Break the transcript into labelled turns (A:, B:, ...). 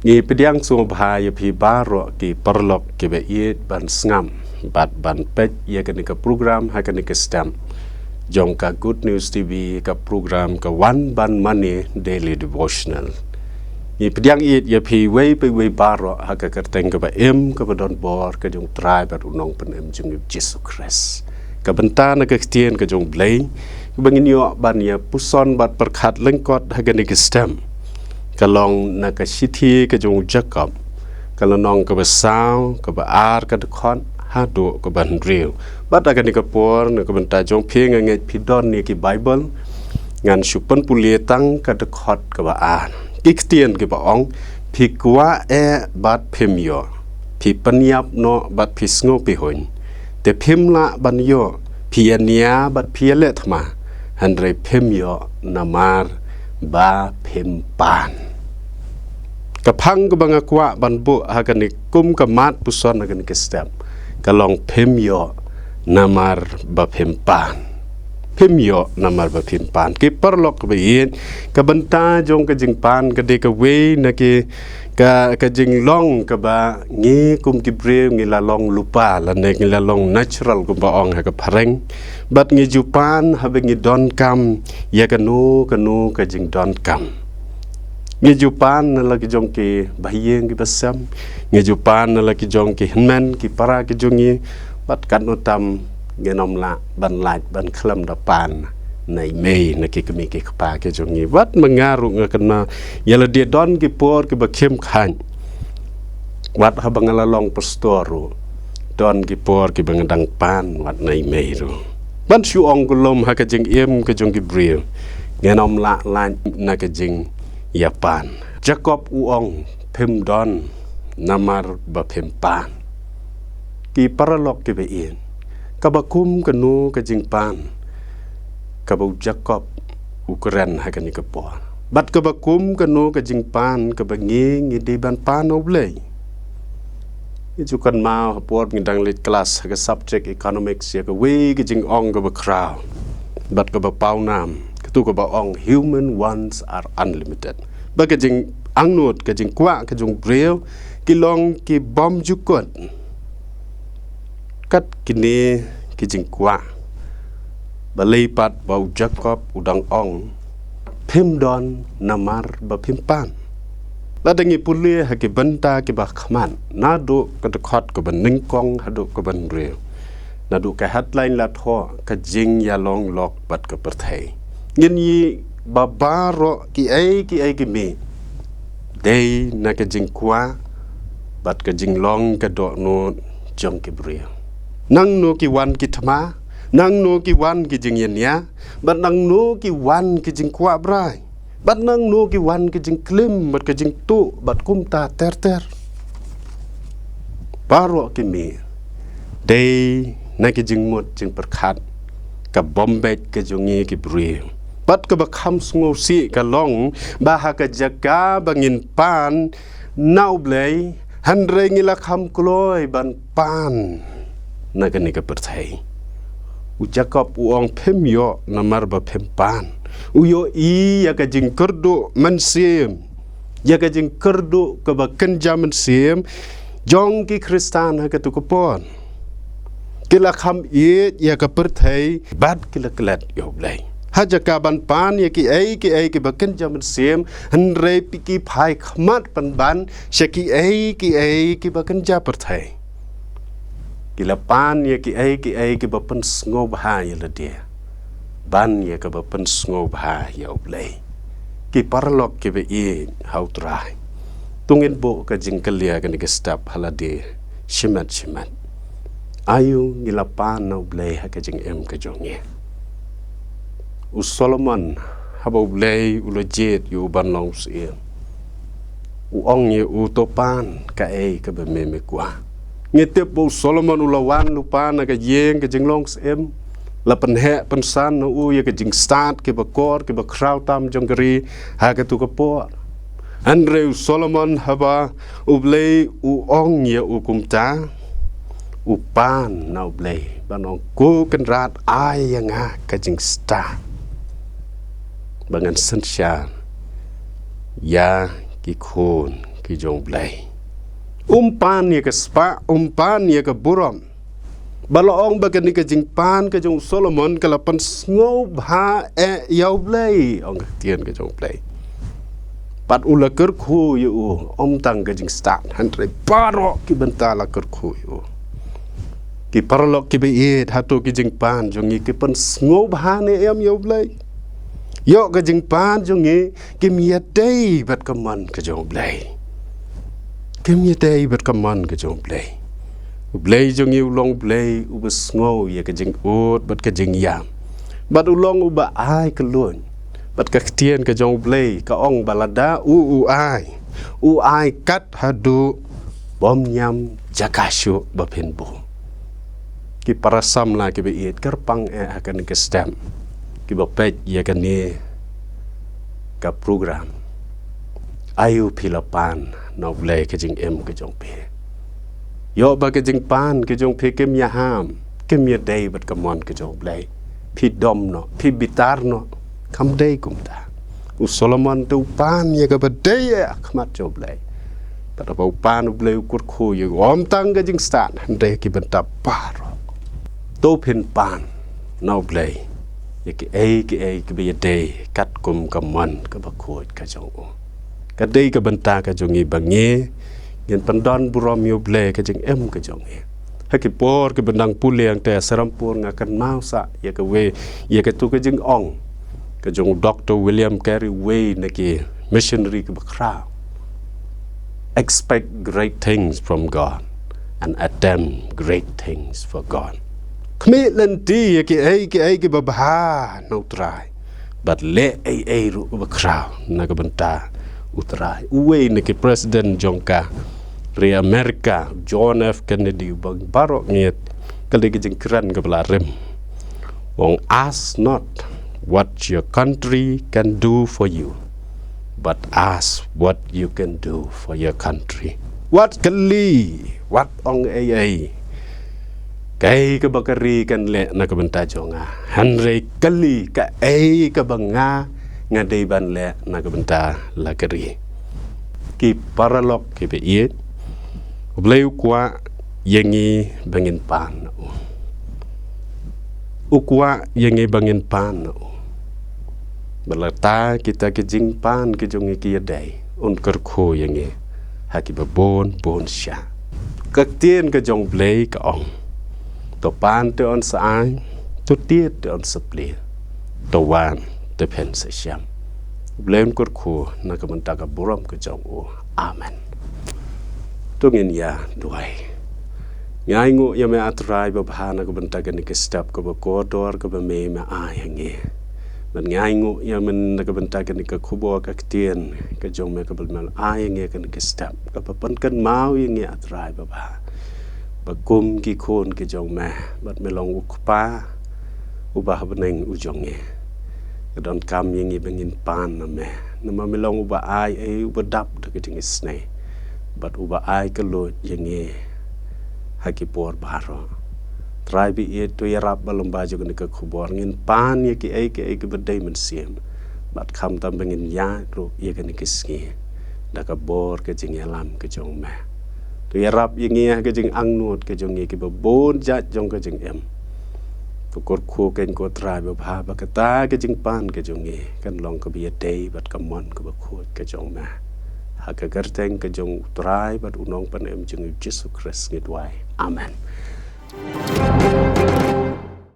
A: Ngi pediang sungo bahaya pi baro ki perlok ki be iet ban sngam bat ban pet ya kan ke program ha kan ke stem jong ka Good News TV ka program ka One Ban Money Daily Devotional. Ngi pediang iet ya pi we baro ha ka kerteng ka ba ka ba don bor ka jong try ba unong pen jong Jesus Christ. Ka benta na ka tien ka jong blay bangin yo ban ya puson bat perkhat lengkot ha kan ke stem. Kalong na ka sithi ka jong Jacob kalonong ka basau ka ba ar ka khon ha do ka ban real bat aga ni ka por na ka benta jong phing nge pidon ni ki Bible ngan supan pulie tang ka de khot ka ba an kikstien ki ba ong phi kwa bat phimyo phi panyap no bat phi sngo pi hoin te phimla ban yo phi ania bat phi le thma handre phimyo namar ba phimpan kapang kabanga kwa banbu hagan kum kamat puson hagan step kalong phimyo namar ba phimpan phimyo namar ba phimpan ki perlok ba yin ka banta jong ka jingpan ka de ka we na ki ka jing long ka ba ngi kum ki bre ngi la long lupa la ne ngi la long natural kum ba ong ha ka phareng bat ngi jupan ha ngi don kam ya kanu ka jing don kam ngi jupan na lagi jong ki bahiyeng ki basam ngi jupan na lagi jong ki hman ki para ki jongi bat kan utam genom la ban laj ban khlam da pan nai mei na ki kemi ki khpa ki jongi wat mengaru ngakena yala dia don ki por ki bakhem khan wat ha bangala long pastoru don ki por ki bangadang pan wat nai mei ru ban shu ong kulom ha ka jing em ka jong ki bril genom la lan na ka jing Japan Jacob uong phim don namar ba phim pan ki paralok ki bein kabakum kanu ka jingpan kabu Jacob Ukraine ha kan ka por bat kabakum kanu ka jingpan ka bangi ngi di ban pan oblei itu kan mau por ngidang lit kelas ha subject economics ya ka we ka jing ong ka ba crowd bat ka ba pau nam tu ka ba ong human wants are unlimited ba ka jing angnut ka jing kwa ka jong breu ki long ki bom jukot kat kini ki jing kwa ba leipat ba Jacob udang ong phim don namar ba phim pan la dangi pulie ha ki banta ki ba khman na do ka de khot ka ban ning kong ha do ka ban breu na do ka headline la tho ka jing ya long lok bat ka perthai ngin yi babaro ki ai ki mi dei na ka jing kwa bat ka jing long ka do no jong ki bria nang no ki wan ki thma nang no ki wan ki jing yen ya bat nang no ki wan ki jing kwa brai bat nang no ki wan ki jing klim bat ka jing tu bat kum ta ter baro ki mi dei na ki jing mot jing perkhat ka bombet ka jongi ki bria bat ka bakham sngo si ka long baha ka jaga bangin pan naublei handre ngila kham kloi ban pan na ka ni ka perthai u Jacob uong phem yo namar ba phem pan u yo I ya ka jing kerdu man sim ya ka jing kerdu ka ba kenja man sim jong ki kristan ha ka tu ko pon kila kham ya ka perthai bat kila klat yo blai haja kaban pan ya ki ai ki baken jaman sem hanre piki phai khmat pan ban shaki ai ki baken ja perthai kila pan ya ki ai ki bapen sngo bha ya la dia ban ya ka bapen sngo bha ya oblei ki parlok ki be I how try tungin bo ka jingkalia ka ni step halade shimat ayu ngila pan na oblei ha ka jing em ka jonge u Solomon haba blei u lejet yu ban long sie u ong ye u topan ka ka be me kwa ngete bo Solomon u lawan lupa na ka yeng ka jing long sem la pen he pen san u ye ka jing start ke ba kor ke ba kraw tam jongri ha ka tu ka por andre u Solomon haba u blei u ong ye u kumta u pan na blei banong ku kan rat ai yang ka jing start bangan sensya ya ki khun ke jong blai pan ye ke spa pan ye ke buram balaong bagan ni ke jing pan ke jong Solomon ke lapan ngau bha yau blai ong tien ke jong blai pat ula ker khu yu tang ke jing start hantre paro ki bentala ker khu yu ki parlok ki be hatu ki jing pan jong ki pan ngau bha ne yau blai yo ke jing pan jong ki mia dei bat kaman ke jong blai kim ye dei bat kaman ke jong blai blai jong long blai ubes ngau ye ke jing bat ke jing yam bat ulong uba ai ke lun bat ka tien ke jong blai ka ong balada ai kat hadu bom nyam jakashu bapen bo ki parasam la ki be kerpang akan ke stem ki bapet ye kan ni ka program ayu pilapan no blai ke jing ke jong pe yo ba ke jing pan ke jong pe kem ya ham kem ye dei bat kamon ke jong blai pi dom no pi bitar no kam dei kum ta u Solomon tu pan ye ka badei akmat jong blai pada bau pan blai kur khu ye tang ke jing stan dei ki benta paro to pin pan no blai ye ki be dei kat kum kaman ka ba khoi ka jong ka dei ka benta ka jong bangi yen pandon burom yo blai ka jing ka jong haki por ke benang puliang te serampur ngakan mausa ye ka we ye ka tu ka jing ong ka jong Dr. William Carey way naki missionary ka bakra expect great things from God and attempt great things for God kmi lenti ye ki babha no try but le ru ka bakra na ka benta utrai way naki president jongka Re Amerika John F. Kennedy bang barok ngiet kali kijing keren ke belarem wong ask not what your country can do for you but ask what you can do for your country what ong kai ke bakari kan le na ke benta jonga hanre kali ka ke banga ngadei ban le na ke benta la keri ki paralok ke be Bleu kwa yengi bangin pan ukwa yengi bangin pan belata kita kijing pan kijongi kiyadai unkar ko yengi haki babon bon sha kaktien ka jong blei ka ong to pan te on saai to tiet te on sapli to wan te pen sa sham blem kur ko na ka manta ka buram ka jong amen tungin ya duai ngai ngu ya me atrai ba bhana ko banta ka ni ke step ko ba kodor ko ba me ayange man ngai ngu ya men ka banta ka ni ka khubo ka tien ka jong me ka bal mal ayange ka ni ke step ka pa pan kan mau yang ya atrai ba kum ki khon ke jong me bat me long uk pa u ba beneng u jong nge don kam yang i bengin pan na me long u ba ai u ba dap de ke ting snai but uba ai ke lo yengi haki por baro try bi e to yarap balom baju ke ka khubor ngin pan ye ki ke bedai men sim but kham tam bengin ya ro ye ke ni kiski da ka bor ke jing yalam ke jong me to yarap yengi ke jing angnut ke jong ye ke bon jat jong ke jing em to kor khu ken ko try ba ba ka ta ke jing pan ke jong ye kan long ke bi dei but kamon ko ba khu ke jong me haka gerteng ke jong trai bat unong pan em jeng Jesus Christ ngidwai amen